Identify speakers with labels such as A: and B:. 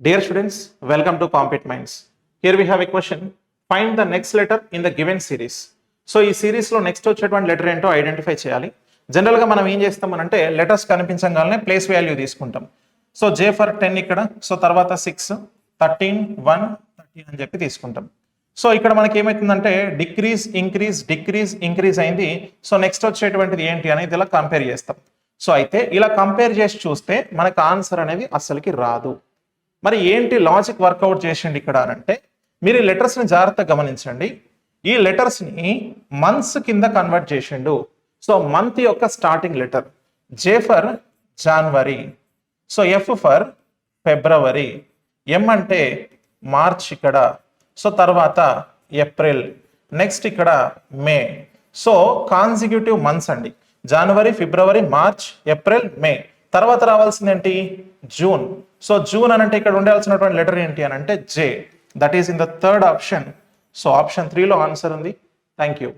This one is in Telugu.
A: Dear students, welcome to Compete Minds. Here we have a question. Find the next letter in the given series. So ఈ సిరీస్లో నెక్స్ట్ వచ్చేటువంటి లెటర్ ఏంటో ఐడెంటిఫై చేయాలి. జనరల్గా మనం ఏం చేస్తామనంటే లెటర్స్ కనిపించగానే ప్లేస్ వాల్యూ తీసుకుంటాం. సో జే ఫర్ 10 ఇక్కడ, సో తర్వాత 6, 13, 1, 13 అని చెప్పి తీసుకుంటాం. సో ఇక్కడ మనకి ఏమవుతుందంటే డిక్రీజ్ ఇంక్రీజ్ అయింది. సో నెక్స్ట్ వచ్చేటువంటిది ఏంటి అనేది ఇలా కంపేర్ చేస్తాం. సో అయితే ఇలా కంపేర్ చేసి చూస్తే మనకు ఆన్సర్ అనేది అస్సలకి రాదు. మరి ఏంటి లాజిక్ వర్కౌట్ చేసిండి ఇక్కడ అంటే మీరు ఈ లెటర్స్ని జాగ్రత్తగా గమనించండి. ఈ లెటర్స్ని మంత్స్ కింద కన్వర్ట్ చేసిండు. సో మంత్ యొక్క starting letter J for January, so F for February, M అంటే మార్చ్ ఇక్కడ, సో తర్వాత ఏప్రిల్, నెక్స్ట్ ఇక్కడ మే. సో కాన్సిక్యూటివ్ మంత్స్ అండి, జనవరి, ఫిబ్రవరి, మార్చ్, ఏప్రిల్, మే. తర్వాత రావాల్సింది ఏంటి? జూన్. సో జూన్ అని అంటే ఇక్కడ ఉండాల్సినటువంటి లెటర్ ఏంటి అని అంటే J. That is in the third option. So option 3లో ఆన్సర్ ఉంది. Thank you.